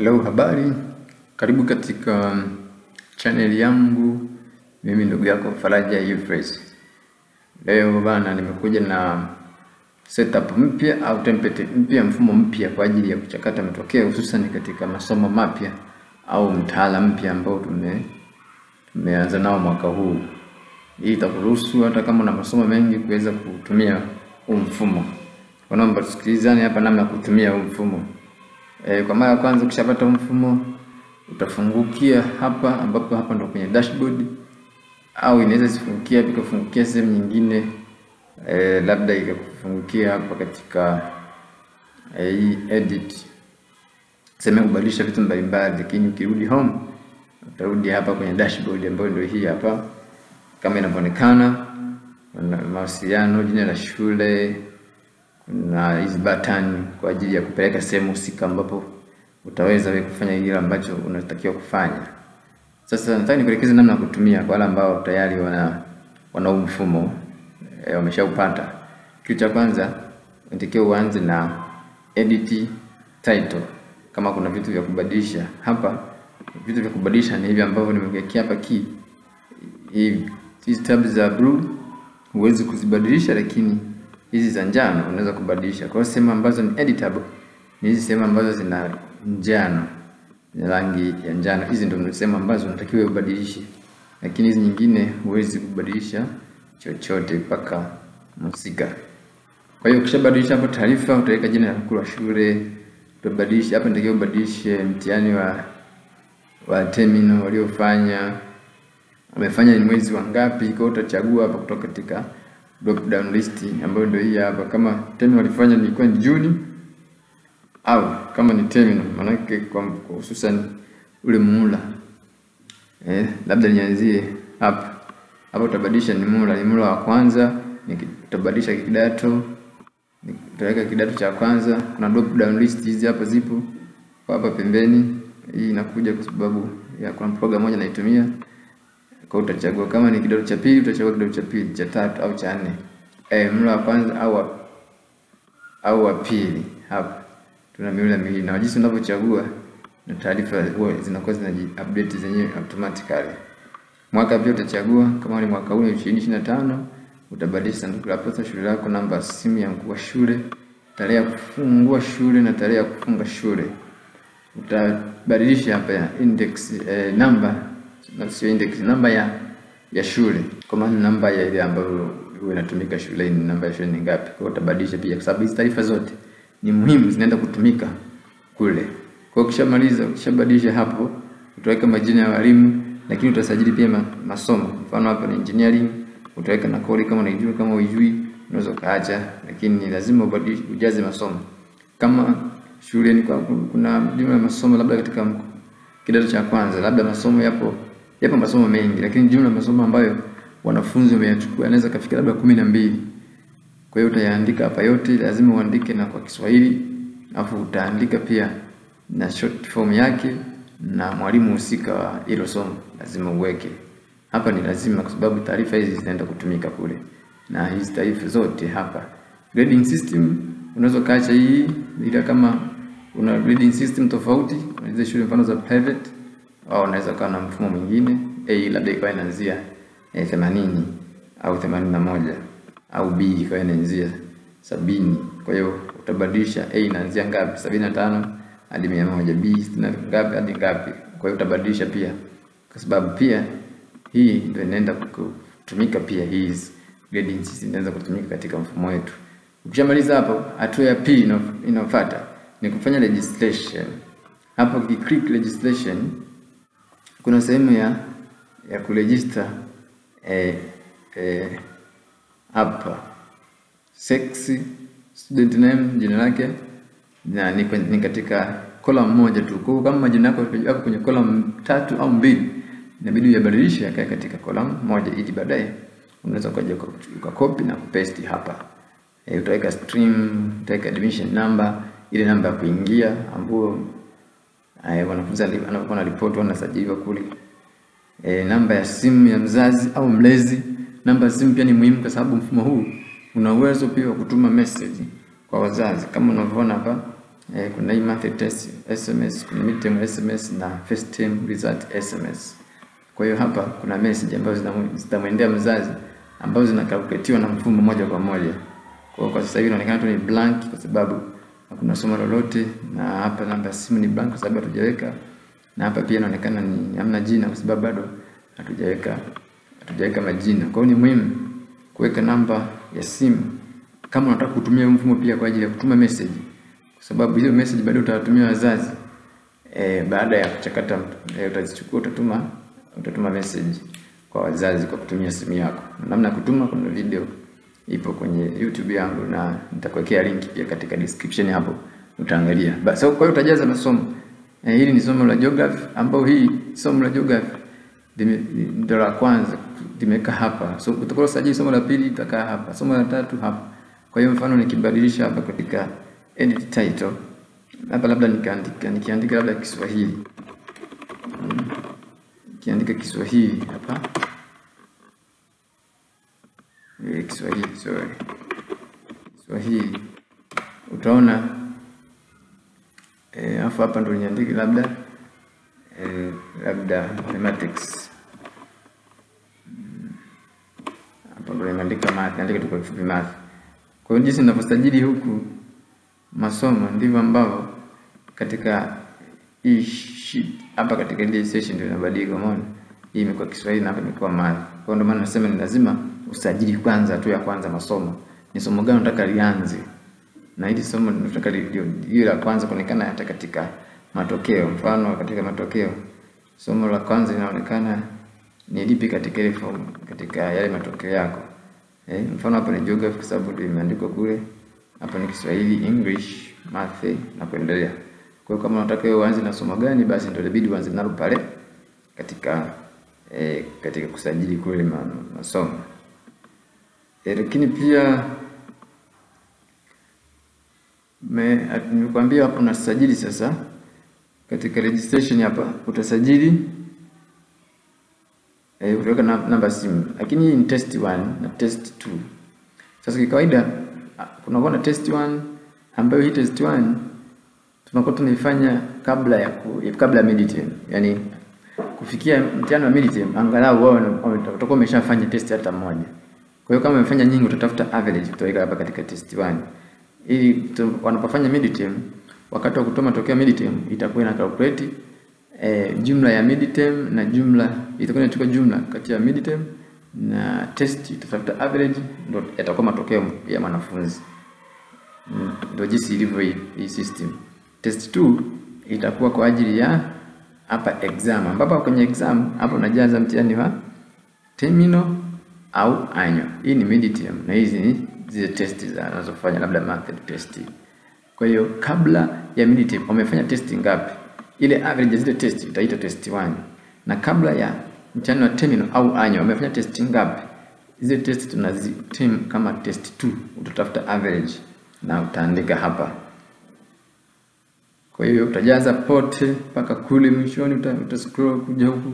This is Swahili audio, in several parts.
Hello, habari. Karibu katika channel yangu. Mimi ndugu yako Faraja Euphrates. Leo bana nimekuja na setup mpya au template mpya, mfumo mpya kwa ajili ya kuchakata matokeo hususan katika masomo mapya au mtaala mpya ambao tumeanza nao mwaka huu. Hii itakuruhusu hata kama una masomo mengi kuweza kutumia huu mfumo. Kwa naomba tusikilizane hapa namna kutumia huu mfumo. Kwa mara ya kwanza ukishapata mfumo utafungukia hapa, ambapo hapa ndo kwenye dashboard, au inaweza sifungukia ikafungukia sehemu nyingine, labda ikakufungukia hapa katika hii edit, sema kubadilisha vitu mbalimbali. Lakini ukirudi home utarudi hapa kwenye dashboard ambayo ndio hii hapa kama inavyoonekana. Mawasiliano, jina la shule na hizi button kwa ajili ya kupeleka sehemu husika ambapo utaweza wewe kufanya kile ambacho unatakiwa kufanya. Sasa nataka nikuelekeze namna ya kutumia kwa wale ambao tayari wana mfumo wameshaupata. Kitu cha kwanza unatakiwa uanze na edit title. Kama kuna vitu vya kubadilisha hapa, vitu vya kubadilisha ni hivi ambavyo nimewekea hapa key. Hizi tabs za blue huwezi kuzibadilisha, lakini hizi za njano unaweza kubadilisha. Kwa sehemu ambazo ni editable ni hizi sehemu ambazo zina njano, ni rangi ya njano. Hizi ndio sehemu ambazo unatakiwa ubadilishe, lakini hizi nyingine huwezi kubadilisha chochote mpaka mhusika. Kwa hiyo ukishabadilisha hapo taarifa, utaweka jina la shule, utabadilisha hapa. Natakiwa ubadilishe mtihani wa terminal waliofanya, wamefanya ni mwezi wa ngapi. Kwa hiyo utachagua hapa kutoka katika drop down list ambayo ndio hii hapa. Kama terminal walifanya ni Juni, au kama ni terminal maana yake kwa hususan ule muhula, labda nianzie hapa. Hapo utabadilisha ni muhula wa kwanza, utabadilisha kidato, utaweka kidato cha kwanza. Kuna drop down list hizi hapa zipo hapa pembeni. Hii inakuja kwa sababu ya kuna program moja naitumia. Kwa utachagua kama ni kidato cha pili, utachagua kidato cha pili, cha tatu au cha nne. Muhula wa kwanza au wa pili. Hapa tuna mihula miwili, na jinsi unavyochagua na taarifa zinakuwa zinaji-update zenyewe automatically. Mwaka pia utachagua kama ni mwaka huu 2025, utabadilisha sanduku la posta, shule lako, namba simu ya mkuu wa shule, tarehe ya kufungua shule na tarehe ya kufunga shule. Utabadilisha hapa ya index number, na sio index, namba ya shule, kwa maana namba ya ile ambayo inatumika shuleni, namba ya shule ni ngapi. Kwa utabadilisha pia, kwa sababu hizo taarifa zote ni muhimu, zinaenda kutumika kule. Kwa ukishamaliza, ukishabadilisha hapo, utaweka majina ya walimu, lakini utasajili pia masomo. Mfano hapa ni engineering, utaweka na kodi kama unajua. Kama hujui unaweza kaacha, lakini ni lazima ubadilishe, ujaze masomo. Kama shule ni kuna jumla ya masomo, labda katika kidato cha kwanza labda masomo yapo masomo mengi, lakini jumla masomo ambayo wanafunzi wameyachukua yanaweza kufika labda 12. Kwa hiyo utayaandika hapa yote, lazima uandike na kwa Kiswahili, alafu utaandika pia na short form yake na mwalimu husika wa hilo somo lazima uweke. Hapa ni lazima kwa sababu taarifa hizi zinaenda kutumika kule. Na hizi taarifa zote hapa. Grading system unaweza kaacha hii, ila kama una grading system tofauti, unaweza shule mfano za private, au unaweza kuwa na mfumo mwingine, labda ikawa inaanzia 80 au 81, au B ikawa inaanzia 70. Kwa hiyo utabadilisha inaanzia ngapi, 75 hadi 100, B ngapi hadi ngapi. Kwa hiyo utabadilisha pia, kwa sababu pia hii ndio inaenda kutumika pia. Hizi grading system inaanza kutumika katika mfumo wetu. Ukishamaliza hapo, hatua ya pili inayofuata ni kufanya registration. Hapo ukiklik registration, kuna sehemu ya kuregister hapa sex, student name, jina lake, na ni katika column moja tu. Kwa kama majina yako yako kwenye column 3 au 2, inabidi uyabadilishe yakae katika column moja, ili baadaye unaweza kuja copy na paste hapa. Utaweka stream, utaweka admission number, ile namba ya kuingia ambapo wanafunzi anapokuwa na report wanasajiliwa kule. Namba ya simu ya mzazi au mlezi. Namba ya simu pia ni muhimu kwa sababu mfumo huu una uwezo pia wa kutuma message kwa wazazi. Kama unavyoona hapa, kuna hii monthly test SMS, kuna midterm SMS na first term result SMS. Kwa hiyo hapa kuna message ambazo zitamwendea mzazi ambazo zinakalkuletiwa na mfumo moja kwa moja. Kwa sasa hivi inaonekana tu ni blank kwa sababu hakuna somo lolote, na hapa namba ya simu ni blank kwa sababu hatujaweka, na hapa pia inaonekana ni hamna jina kwa sababu bado hatujaweka majina. Kwa hiyo ni muhimu kuweka namba ya simu kama unataka kutumia mfumo pia kwa ajili ya kutuma message, kwa sababu hiyo message bado utawatumia wazazi baada ya kuchakata. Utazichukua, utatuma message kwa wazazi kwa kutumia simu yako. Namna kutuma, kuna video ipo kwenye YouTube yangu na nitakuwekea link pia katika description hapo, utaangalia. Basi kwa hiyo utajaza masomo. Hili ni somo la geography, ambao hii somo la geography ndio la kwanza limeka hapa. So utakosa sajili somo la pili itakaa hapa, somo la tatu hapa. Kwa hiyo mfano nikibadilisha hapa katika edit title, hapa labda nikiandika labda Kiswahili. Nikiandika Kiswahili hapa. Kiswahili. Utaona hapa ndo niandike labda mathematics. Hapa ndo niandika math, niandike tu kwa kifupi math. Kwa hiyo jinsi ninavyosajili huku masomo ndivyo ambavyo katika hii sheet hapa katika ile session ndio inabadilika. Umeona? Hii imekuwa Kiswahili na hapa imekuwa math. Kwa hiyo ndio maana nasema ni lazima usajili kwanza, tu ya kwanza masomo. Ni somo gani unataka lianze? Na hili somo tunataka liwe la kwanza kuonekana hata katika matokeo. Mfano katika matokeo, somo la kwanza linaonekana ni lipi katika ile form, katika yale matokeo yako. Mfano hapa ni geography kwa sababu ndio imeandikwa kule. Hapa ni Kiswahili, English, math na kuendelea. Kwa hiyo kama unataka wewe uanze na somo gani, basi ndio inabidi uanze nalo pale katika kusajili kule masomo. Lakini pia nimekwambia hapo unasajili sasa. Katika registration hapa utasajili utaweka namba simu. Lakini hii ni test 1 na test 2. Sasa kwa kawaida kuna test 1 ambayo hii test 1 tunakuwa tunaifanya kabla ya midterm. Yaani kufikia mtihani wa midterm angalau wao watakuwa wameshafanya test hata moja. Kwa hiyo kama umefanya nyingi utatafuta average utaweka hapa katika test 1. Ili wanapofanya midterm, wakati wa kutoa matokeo ya midterm itakuwa ina calculate jumla ya midterm na jumla itakuwa inachukua jumla kati ya midterm na test, itafuta average ndio yatakuwa matokeo ya mwanafunzi. Ndio jinsi ilivyo hii system. Test 2 itakuwa kwa ajili ya hapa exam, ambapo kwenye exam hapo unajaza mtihani wa terminal au annual. Hii ni midterm na hizi ni zile test zinazofanya labda math test. Kwa hiyo kabla ya midterm wamefanya test ngapi, ile average zile test itaitwa test 1. Na kabla ya mtihani wa terminal au annual wamefanya test ngapi, zile test tunazitem kama test 2. Utatafuta average na utaandika hapa. Kwa hiyo utajaza pote mpaka kule mwishoni, utascroll kuja huku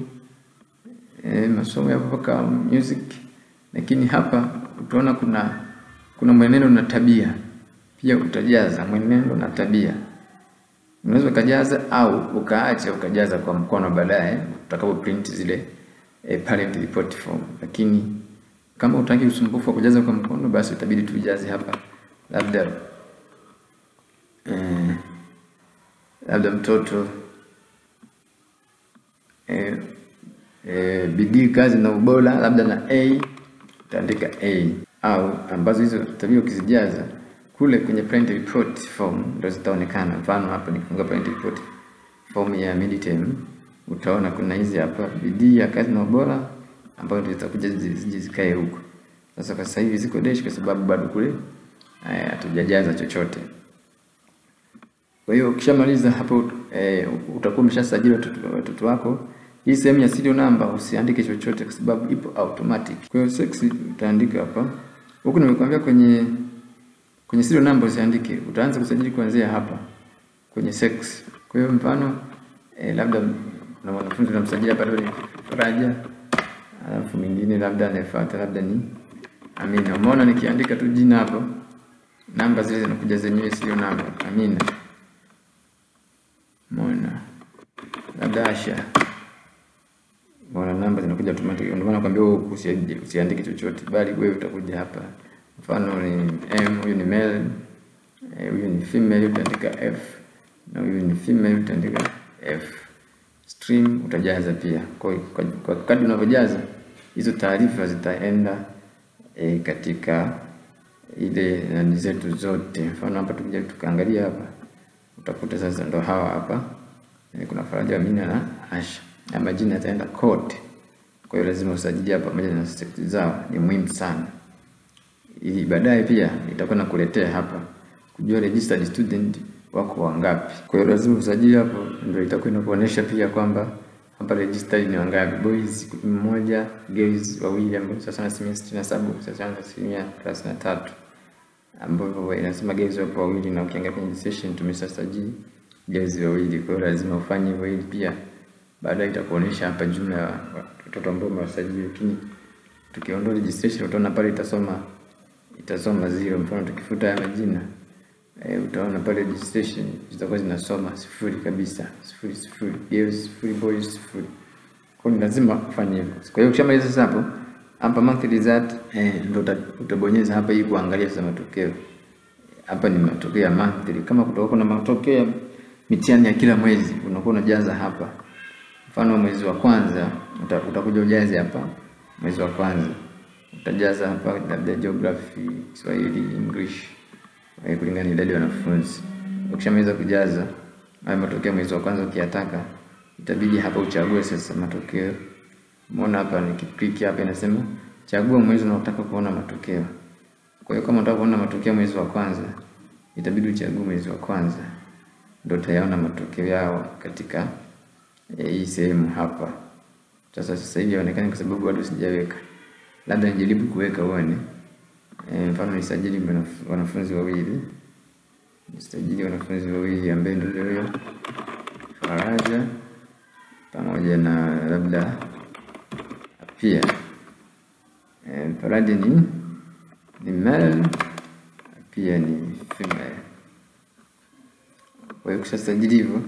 masomo ya mpaka music. Lakini hapa utaona kuna mwenendo na tabia. Pia utajaza mwenendo na tabia. Unaweza ukajaza au ukajaza kwa mkono baadaye utakapo print zile parent report form. Lakini kama utaki usumbufu wa kujaza kwa mkono, basi itabidi tujaze hapa labda mtoto bidii, kazi na ubora, labda na A utaandika A, au ambazo hizo tabia ukizijaza kule kwenye parent report form ndio zitaonekana. Mfano hapa nikifunga parent report form ya midterm, utaona kuna hizi hapa bidii ya kazi na ubora ambazo ndio zitakuja zikae huko. Sasa kwa sasa hivi ziko dash kwa sababu bado kule hatujajaza chochote. Kwa hiyo ukishamaliza hapo utakuwa umeshasajili watoto wako. Hii sehemu ya serial number usiandike chochote kwa sababu ipo automatic. Kwa hiyo sex utaandika hapa. Huku nimekuambia kwenye serial number usiandike. Utaanza kusajili kuanzia hapa kwenye sex. Kwa hiyo mfano labda na wanafunzi tunamsajili hapa ndio Faraja. Alafu mwingine labda anafuata labda ni Amina. Umeona nikiandika tu jina hapo, namba zile zinakuja zenyewe serial number Amina. labda Asha. Mbona namba zinakuja automatic. Ndio maana nakwambia wewe usiandike chochote, bali wewe utakuja hapa. Mfano ni M, huyu ni male, huyu ni female, utaandika F, na huyu ni female, utaandika F. Stream utajaza pia. Kwa kadri unavyojaza hizo taarifa zitaenda katika ile nani zetu zote. Mfano hapa tukija tukaangalia hapa, utakuta sasa ndo hawa hapa. Kuna Faraja, Amina na Asha. Na majina yataenda kote. Kwa hiyo lazima usajili hapa pamoja na sect zao, ni muhimu sana. Ili baadaye pia itakuwa nakuletea hapa kujua registered student wako wangapi. Kwa hiyo lazima usajili hapo, ndio itakuwa inakuonesha pia kwamba hapa registered ni wangapi. Boys 1, girls 2 ambao sasa na 67, sasa na 33. Ambapo inasema girls wapo 2, na ukiangalia kwenye session tumesajili girls 2. Kwa hiyo lazima ufanye hivyo ili pia baadaye itakuonesha hapa jumla ya watoto ambao umewasajili. Lakini tukiondoa registration utaona pale itasoma 0. Mfano tukifuta haya majina utaona pale registration zitakuwa zinasoma 0 kabisa, 0 girls, 0 boys, 0. Kwa hiyo lazima ufanye hivyo. Kwa hiyo ukishamaliza sasa hapo hapa monthly result ndio utabonyeza hapa ili kuangalia sasa matokeo. Hapa ni matokeo ya monthly. Kama kutakuwa na matokeo mitihani ya kila mwezi unakuwa unajaza hapa. Mfano mwezi wa kwanza utakuja ujaze hapa mwezi wa kwanza. Utajaza hapa labda geography, Kiswahili, English kulingana na idadi ya wanafunzi. Ukishamaliza kujaza haya matokeo mwezi wa kwanza ukiyataka, itabidi hapa uchague sasa matokeo. Umeona hapa nikiklik hapa inasema chagua mwezi unaotaka kuona matokeo. Kwa hiyo kama unataka kuona matokeo mwezi wa kwanza, itabidi uchague mwezi wa kwanza. Ndio utayaona matokeo yao katika hii sehemu hapa. Sasa hivi inaonekana kwa sababu bado sijaweka. Labda nijaribu kuweka uone. Mfano nisajili wanafunzi 2. Nisajili wanafunzi 2 ambao ndio leo Faraja pamoja na labda pia Faraja ni male, pia ni female. Kwa hiyo ukishasajili hivyo,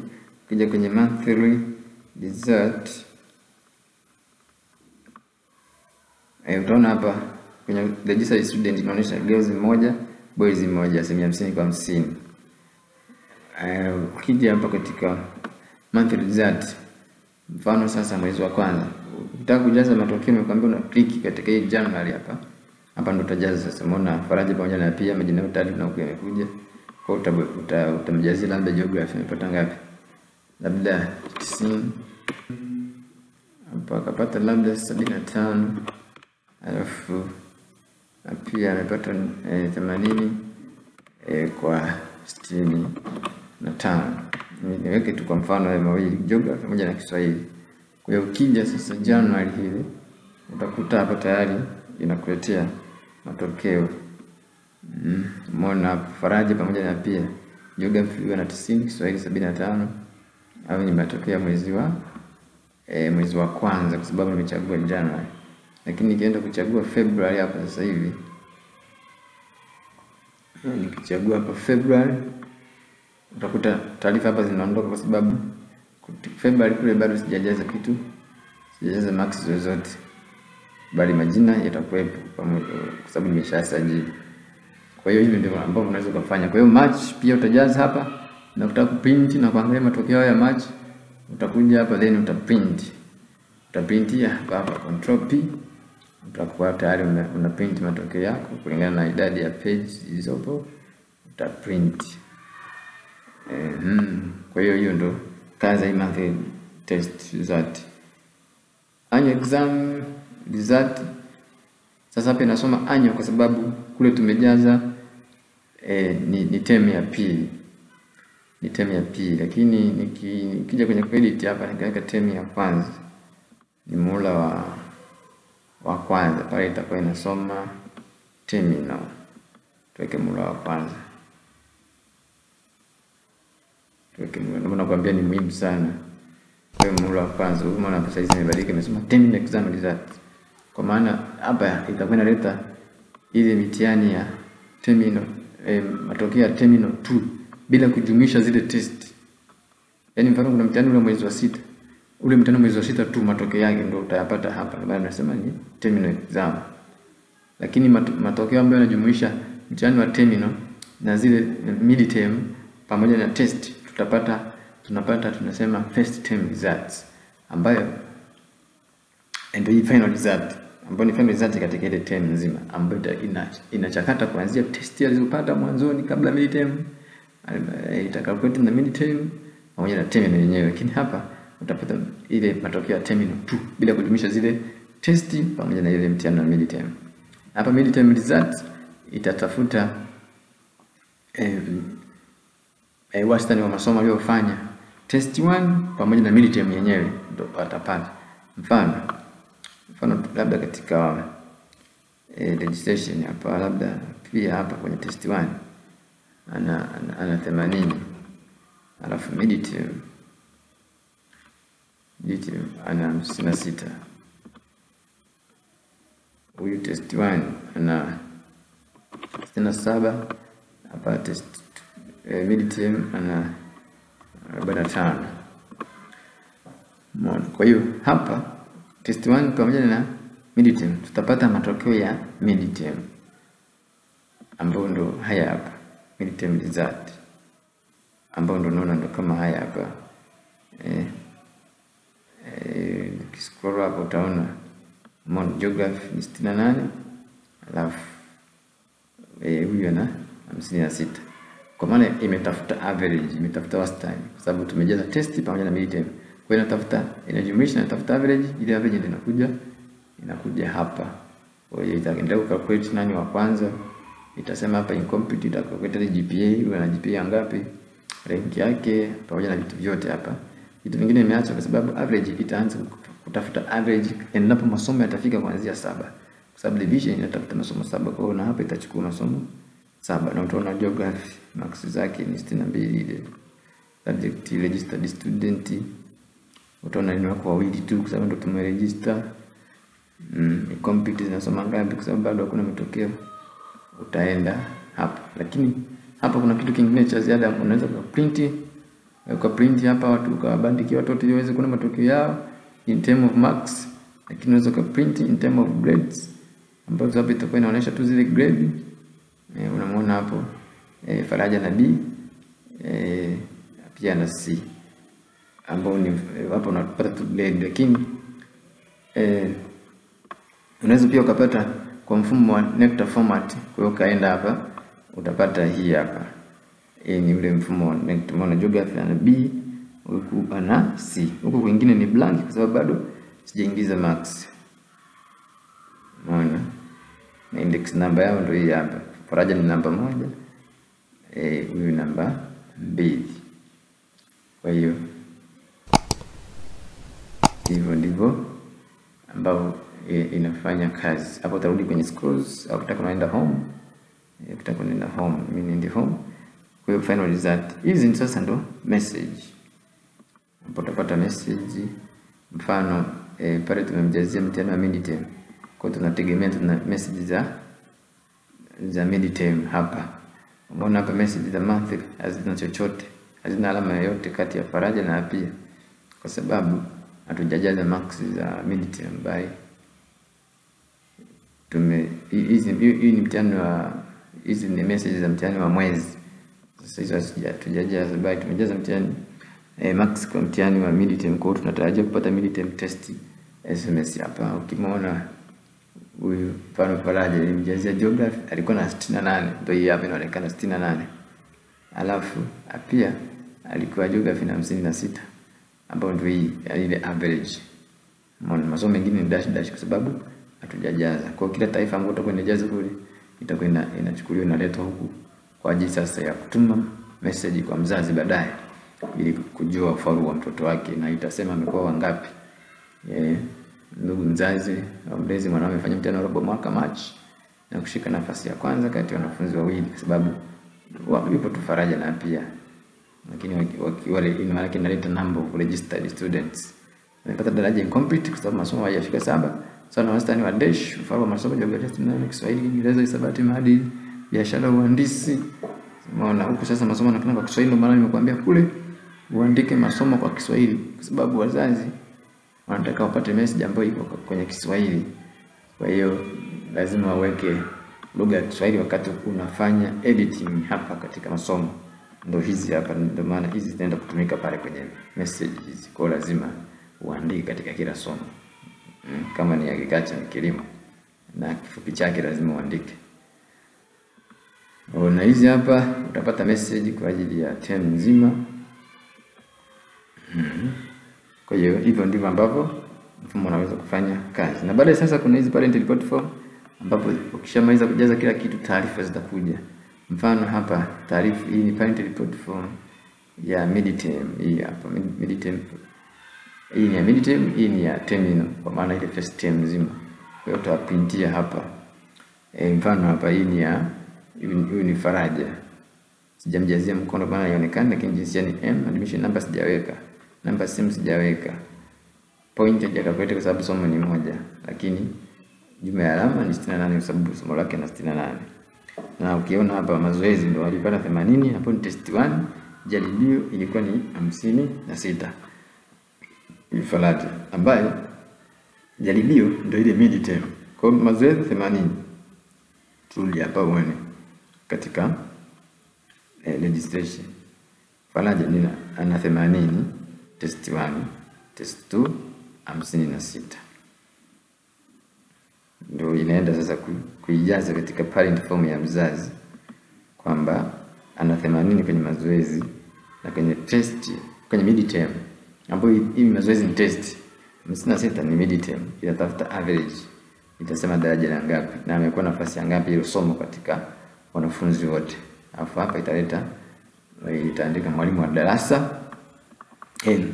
ukija kwenye monthly result utaona hapa kwenye registered student inaonyesha girls 1, boys 1, 50 kwa 50. Ukija hapa katika monthly result, mfano sasa mwezi wa kwanza, ukitaka kujaza matokeo nimekwambia una click katika hii January hapa. Hapa ndo utajaza sasa. Umeona Faraja pamoja na pia majina yote na yamekuja. Kwa hiyo utamjazia labda geography umepata ngapi? Labda 90. Hapa akapata labda 75. Alafu pia amepata 80 kwa 65. Niweke tu kwa mfano ya mawili, geography pamoja na Kiswahili. Kwa hiyo ukija sasa January hili utakuta hapa tayari inakuletea matokeo. Umeona Faraja pamoja na pia geography na 90, Kiswahili 75. Hayo ni matokeo ya mwezi wa kwanza kwa sababu nimechagua January. Lakini nikienda kuchagua February hapa sasa hivi, nikichagua hapa February utakuta taarifa hapa zinaondoka kwa sababu February kule bado sijajaza kitu, sijajaza marks zozote, bali majina yatakuwepo pamoja kwa sababu nimeshasajili. Kwa hiyo hivi ndivyo ambavyo unaweza kufanya. Kwa hiyo March pia utajaza hapa, na ukitaka kuprint na kuangalia matokeo ya March utakuja hapa then utaprint. Utaprintia hapa control P, utakuwa tayari una print matokeo yako kulingana na idadi ya page zilizopo, utaprint. Kwa hiyo ndo kazi ya monthly test result. Annual exam result sasa hapa inasoma annual kwa sababu kule tumejaza ni term ya pili. Ni term ya pili, lakini nikija kwenye credit hapa nikaweka term ya kwanza, ni muhula wa kwanza, pale itakuwa inasoma terminal. Tuweke muhula wa kwanza. Ndio nakwambia ni muhimu sana. Kwa muhula wa kwanza, umeona hapa sasa imebadilika imesema terminal exam result. Kwa maana hapa itakuwa inaleta ile mitihani ya terminal matokeo ya terminal 2 bila kujumuisha zile test. Yaani mfano kuna mtihani ule mwezi wa 6 ule mtihani mwezi wa 6 tu matokeo yake ndio utayapata hapa. Ndio maana tunasema ni terminal exam. Lakini matokeo ambayo yanajumuisha mtihani wa terminal na zile midterm pamoja na test tunasema first term results, ambayo ndio hii final result, ambayo ni final result katika ile term nzima, ambayo inachakata kuanzia test alizopata mwanzoni kabla midterm, itakalkulate na midterm pamoja na terminal yenyewe. Lakini hapa utapata ile matokeo ya terminal tu bila kujumuisha zile test pamoja na ile mtihani wa midterm. Hapa midterm result itatafuta wastani wa masomo aliyofanya test 1 pamoja na midterm yenyewe, ndio atapata. Mfano labda katika registration hapa, labda pia hapa kwenye test 1 ana 80, alafu midterm ana 56. Huyu test 1 ana 67, hapa test midterm ana 45. Kwa hiyo hapa test 1 pamoja na midterm tutapata matokeo ya midterm ambayo ndo haya hapa, midterm result ambayo ndo unaona ndo kama haya hapa. Scroll hapo utaona geography ni 68, alafu huyu ana 56. Kwa maana imetafuta average, imetafuta wastani kwa sababu tumejaza test pamoja na midterm. Kwa hiyo inatafuta, inajumlisha, inatafuta average, ile average ndio inakuja hapa. Kwa hiyo itaendelea kucalculate nani wa kwanza, itasema hapa incomplete, itakalculate GPA, uwe na GPA ngapi, rank yake pamoja na vitu vyote hapa. Vitu vingine nimeacha kwa sababu average itaanza kutafuta average endapo masomo yatafika kuanzia 7. Kwa sababu division inatafuta masomo 7, kwa hiyo na hapa itachukua masomo 7. Na utaona geography marks zake ni 62, ile subject registered student utaona ni wako wawili tu kwa sababu ndio tumeregister. Complete zinasoma ngapi kwa sababu bado hakuna matokeo, utaenda hapa. Lakini hapa kuna kitu kingine cha ziada, unaweza print hapa watu ukawabandikia watoto ili waweze kuona matokeo yao in term of marks, lakini unaweza print in term of grades, ambapo hapa itakuwa inaonyesha tu zile grade. Unamuona hapo Faraja na B, pia na C, ambao ni hapo unapata tu grade. Lakini unaweza pia ukapata kwa mfumo wa Nectar format. Kwa hiyo kaenda hapa utapata hii hapa, ni ule mfumo wa Nectar. Unaona geography na B, huku ana C, huku kwingine ni blank kwa sababu bado sijaingiza marks. Unaona na index number yao ndio hii hapa. Faraja ni namba 1, huyu namba 2. Kwa hiyo hivyo ndivyo ambao inafanya kazi. Hapo utarudi kwenye scrolls au utaka unaenda home. Utaka unaenda home, mimi niende home. Kwa hiyo final result hizi sasa ndo message. Hapo utapata message, mfano pale tumemjazia mtihani wa midterm. Kwa hiyo tunategemea tuna message za midterm hapa. Unaona hapa message za month hazina chochote, hazina alama yoyote kati ya Faraja na pia, kwa sababu hatujajaza marks za midterm by hizi ni mtihani wa, hizi ni message za mtihani wa mwezi. Sasa hizo hatujajaza by, tumejaza mtihani marks kwa mtihani wa midterm. Kwa hiyo tunatarajia kupata midterm test SMS hapa. Ukimwona huyu mfano Faraja nilimjazia geography alikuwa na 68, ndio hii hapa inaonekana 68. Alafu pia alikuwa geography na 56, ambapo ndio hii ile average. Masomo mengine ni dash kwa sababu hatujajaza. Kwa kila taifa ambayo utakuwa unajaza kule itakuwa inachukuliwa inaletwa huku kwa ajili sasa ya kutuma message kwa mzazi baadaye, ili kujua ufaulu wa mtoto wake, na itasema amekuwa wangapi. Ndugu mzazi au mlezi, mwanao amefanya mtihani wa robo mwaka March na kushika nafasi ya kwanza kati ya wanafunzi wawili, kwa sababu yupo tu Faraja na pia, lakini wale ina maana inaleta number of registered students. Amepata daraja incomplete kwa sababu masomo hayajafika 7. Sana wastani wa dash, ufaulu wa masomo jiografia na Kiswahili, Kiingereza, hisabati, maadili, biashara, uhandisi. Unaona huko sasa masomo yanafanya kwa Kiswahili. Ndio maana nimekuambia kule uandike masomo kwa Kiswahili, kwa sababu wazazi wanataka wapate message ambayo iko kwenye Kiswahili. Kwa hiyo lazima waweke lugha ya Kiswahili wakati unafanya editing hapa katika masomo. Ndio hizi hapa, ndio maana hizi zitaenda kutumika pale kwenye message hizi. Kwa lazima uandike katika kila somo. Kama ni agriculture, ni kilimo, na kifupi chake lazima uandike. Na hizi hapa utapata message kwa ajili ya term nzima. Kwa hiyo hivyo ndivyo ambavyo mfumo unaweza kufanya kazi. Na baadaye sasa kuna hizi parent report form ambapo ukishamaliza kujaza kila kitu taarifa zitakuja. Mfano hapa taarifa hii ni parent report form ya midterm. Hii hapa midterm. Hii ni ya midterm, hii ni ya terminal kwa maana ile first term nzima. Kwa hiyo tutaprintia hapa. Mfano hapa hii ni ya huyu ni Faraja. Sijamjazia mkono bana ionekane, lakini jinsia ni M, admission number sijaweka. Namba simu sijaweka. Point hajakalkulate kwa sababu somo ni moja, lakini jumla ya alama ni 68 kwa sababu somo lake na 68. Na ukiona hapa mazoezi ndio walipata 80, hapo ni test 1, jaribio ilikuwa ni 56. Faraja ambaye jaribio ndio ile midterm. Kwa mazoezi 80. Turudi hapa uone katika registration. Faraja ana 80, test 1, test 2 56. Ndio inaenda sasa kuijaza katika parent form ya mzazi kwamba ana 80 kwenye mazoezi na kwenye test, kwenye midterm ambapo hii mazoezi ni test. 56 ni midterm, inatafuta average. Itasema daraja la ngapi na amekuwa nafasi ya ngapi ile somo katika wanafunzi wote. Alafu hapa itaandika mwalimu wa darasa.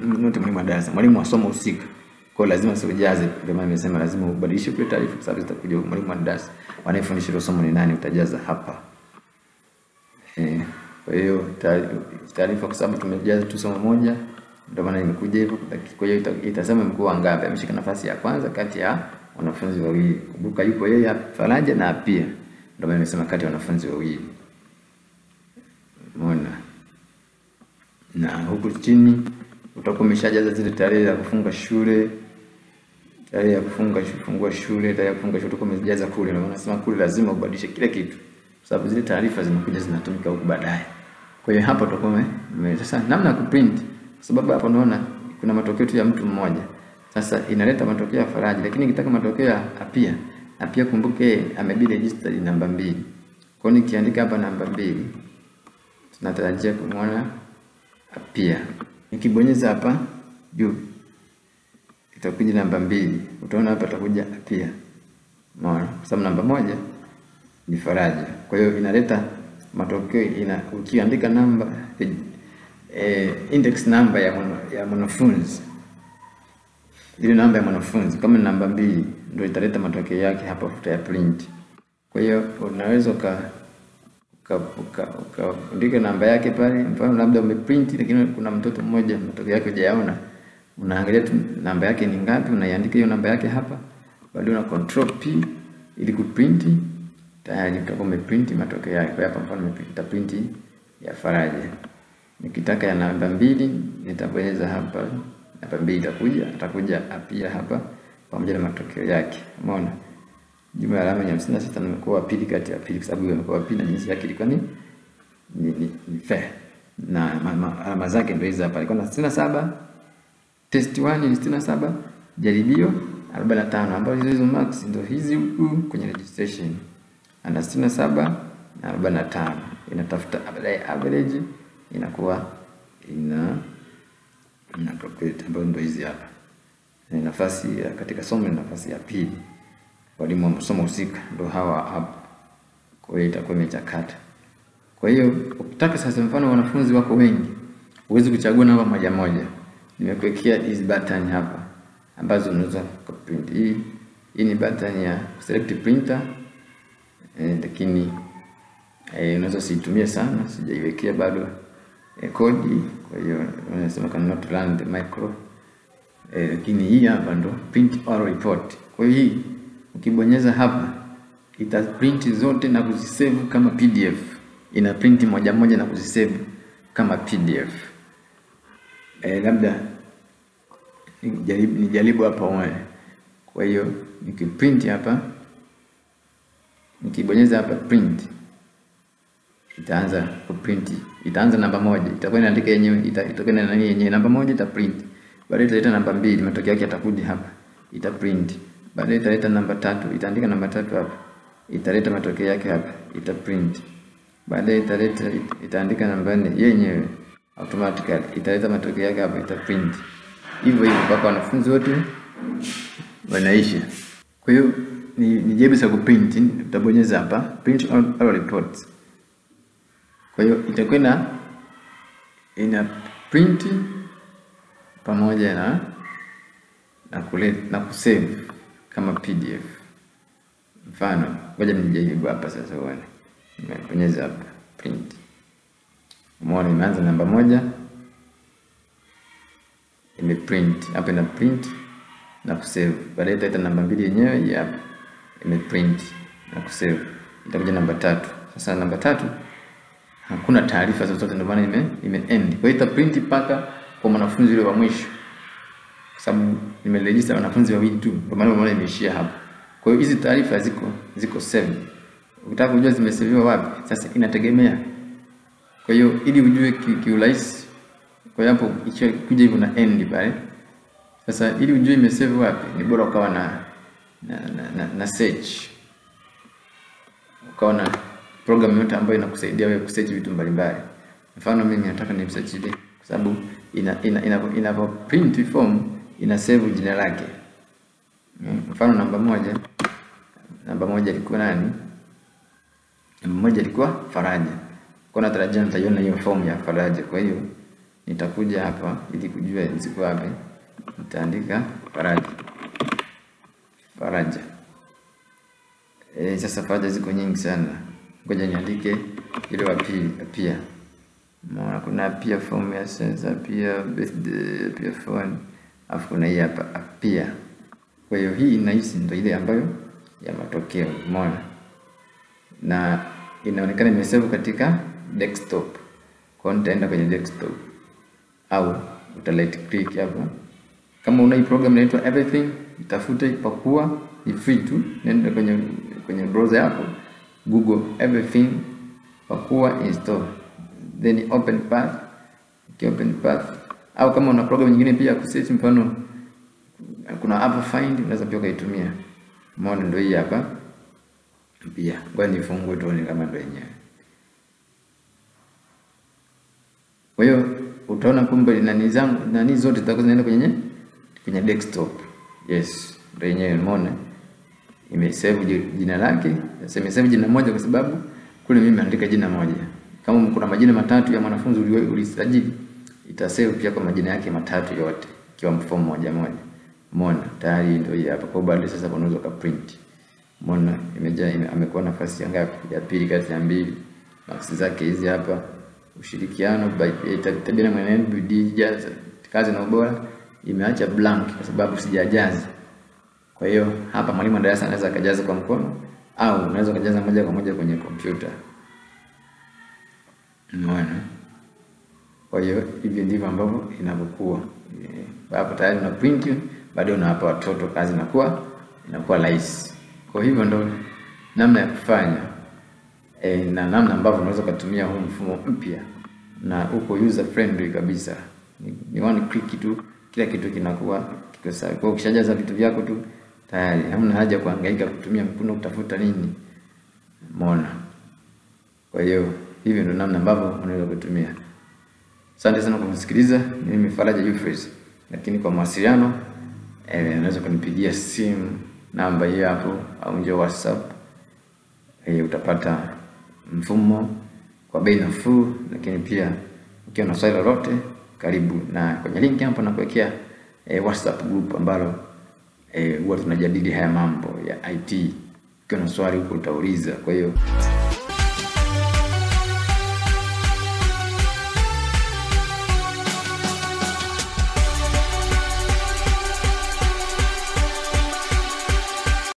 Note mwalimu wa darasa, mwalimu wa somo husika. Kwa lazima usijaze, ndio maana nimesema lazima ubadilishe kule taarifa kwa sababu zitakuja mwalimu wa darasa. Wanayefundisha ile somo ni nani utajaza hapa. Kwa hiyo taarifa kwa sababu tumejaza tu somo moja ndio maana imekuja hivyo. Kwa hiyo itasema mkuu wangapi ameshika nafasi ya kwanza kati ya wanafunzi wawili. Kumbuka yupo yeye Faraja na pia. Ndio maana nimesema kati ya wanafunzi wawili. Umeona? Na huku chini utakuwa umeshajaza zile tarehe za kufunga shule. Tarehe ya kufungua shule, tarehe ya kufunga shule utakuwa umejaza kule. Na wanasema kule lazima ubadilishe kila kitu. Kwa sababu zile taarifa zinakuja zinatumika huko baadaye. Kwa hiyo hapo utakuwa sasa namna ya kuprint. Kwa sababu hapo unaona kuna matokeo tu ya mtu mmoja. Sasa inaleta matokeo ya Faraja, lakini nikitaka matokeo ya Apia kumbuke amebi register namba 2. Kwa hiyo nikiandika hapa namba 2 tunatarajia kumwona Apia. Nikibonyeza hapa juu itakuja namba 2. Utaona hapa itakuja Apia. Umeona? Kwa sababu namba 1 ni Faraja. Kwa hiyo inaleta matokeo ukiandika namba index number ya mwanafunzi. Ile namba ya mwanafunzi kama ni namba 2 ndio italeta matokeo yake hapa ya print. Kwa hiyo unaweza andika namba yake pale. Mfano labda umeprint lakini kuna mtoto mmoja matokeo yake hujayaona. Unaangalia tu namba yake ni ngapi, unaiandika hiyo namba yake hapa. Baadaye una control P ili kuprint. Tayari utakuwa umeprint matokeo yake. Kwa hapa mfano nimeprinta print ya Faraja. Nikitaka ya namba 2 nitabonyeza hapa. Namba 2 atakuja Apia hapa pamoja na matokeo yake. Umeona? Jumla ya alama ya 56 nimekuwa pili kati ya pili kwa sababu imekuwa pili na jinsi yake ilikuwa ni fair. Na alama zake ndio hizo hapa. Ilikuwa na 67. Test 1 ni 67, jaribio 45 ambapo hizo marks ndio hizi huku kwenye registration. Ana 67 na 45. Inatafuta average inakuwa ina calculate ambayo ndio hizi hapa. Ni nafasi katika somo ni nafasi ya pili. Walimu wa somo husika ndio hawa hapa. Kwa hiyo itakuwa imechakata. Kwa hiyo ukitaka sasa mfano wanafunzi wako wengi, uweze kuchagua namba moja moja. Nimekuwekea hizi button hapa ambazo unaweza kuprint. Hii ni button ya select printer. Lakini unaweza siitumie sana, sijaiwekea bado kodi. Kwa hiyo unasema cannot run the micro. Lakini hii hapa ndo print all report. Kwa hiyo hii ukibonyeza hapa ita print zote na kuzisave kama PDF. Ina print moja moja na kuzisave kama PDF. Labda nijaribu hapa uone. Kwa hiyo nikiprint hapa, nikibonyeza hapa print, itaanza kuprint. Itaanza namba 1, itakuwa inaandika yenyewe, itakuwa na nani yenyewe namba 1 ita print. Baadaye italeta namba 2, matokeo yake yatakuja hapa, ita print. Baadaye italeta namba 3, itaandika namba 3 hapa, italeta matokeo yake hapa, ita print. Baadaye itaandika namba 4 yenyewe automatically, italeta matokeo yake hapa, ita print. Hivyo mpaka wanafunzi wote wanaisha. Kwa hiyo ni jaribu sa kuprint, utabonyeza hapa print all reports. Kwa hiyo itakuwa ina print pamoja na kusave kama PDF. Mfano, ngoja nijaribu hapa sasa uone. Nimebonyeza hapa print. Umeona imeanza namba 1. Imeprint. Hapa ina print na kusave. Baadaye itaita namba 2 yenyewe hapa. Imeprint na kusave. Itakuja namba 3. Sasa namba 3 hakuna taarifa zozote, ndio maana ime-end. Kwa hiyo ita print paka kwa mwanafunzi yule wa mwisho. Kwa sababu nimeregister wanafunzi wawili tu, ndio maana umeona imeishia hapo. Kwa hiyo hizi taarifa ziko save. Ukitaka kujua zimesaviwa wapi, sasa inategemea. Kwa hiyo ili ujue kiurahisi, kwa hapo ikija hivyo na end pale. Sasa ili ujue imesave wapi, ni bora ukawa na search. Ukawa na program yote ambayo inakusaidia wewe kusearch vitu mbalimbali. Mfano mimi nataka ni search ile, kwa sababu inapo print form ina save jina lake. Mfano namba 1 ilikuwa nani? Namba 1 ilikuwa Faraja. Kwa natarajia nitaiona hiyo form ya Faraja. Kwa hiyo nitakuja hapa ili kujua ziko wapi. Nitaandika Faraja. Sasa Faraja ziko nyingi sana. Ngoja niandike ile wa pili pia. Maana kuna pia form ya sensa, pia birthday, pia phone. Afu kuna hii hapa pia. Kwa hiyo hii inahisi ndio ile ambayo ya matokeo, umeona? Na inaonekana imesave katika desktop. Kwa hiyo nitaenda kwenye desktop au uta right click hapa. Kama una hii program inaitwa Everything, itafute, ipakua, ni free tu. Nenda kwenye browser yako, Google Everything, pakua, install. Then open path. Open path. Au kama una program nyingine pia kusearch, mfano kuna Apple Find, unaweza pia ukaitumia. Umeona ndio hii hapa. Pia ngoja nifungue tuone kama ndio yenyewe. Kwa hiyo utaona kumbe nani zote zitakuwa zinaenda kwenye desktop. Yes, ndio yenyewe, umeona? Imesave jina lake. Sasa imesave jina moja kwa sababu kule mimi nimeandika jina moja. Kama kuna majina matatu ya mwanafunzi ulisajili, itasave pia kwa majina yake matatu yote ikiwa mfumo moja. Umeona? Tayari ndio hii hapa. Kwa baadaye sasa unaweza ka print. Umeona imejaa, amekuwa nafasi ya ngapi? Ya pili kati ya 2. Marks zake hizi hapa. Ushirikiano, tabia na mwenendo, bidii, jaza, kazi na ubora, imeacha blank kwa sababu sijajaza. Kwa hiyo hapa mwalimu wa darasa anaweza akajaza kwa mkono au unaweza kujaza moja kwa moja kwenye kompyuta. Umeona? Kwa hiyo hivi ndivyo ambavyo inavyokuwa. Hapo tayari una print, baadaye unawapa watoto kazi inakuwa rahisi. Kwa hivyo ndio namna ya kufanya na namna ambavyo unaweza kutumia huu mfumo mpya na uko user friendly kabisa. Ni one click tu, kila kitu kinakuwa kiko sawa. Kwa ukishajaza vitu vyako tu tayari, hamna haja kuhangaika kutumia mkono kutafuta nini. Umeona? Kwa hiyo hivi ndio namna ambavyo unaweza kutumia. Asante sana kwa kusikiliza. Mimi Faraja Euphrates. Lakini kwa mawasiliano unaweza kunipigia simu namba hii hapo au njoo WhatsApp. Utapata mfumo kwa bei nafuu, lakini pia ukiwa na swali lolote karibu, na kwenye link hapo nakuwekea WhatsApp group ambalo huwa tunajadili haya mambo ya IT. Ukiwa na swali huko utauliza. Kwa hiyo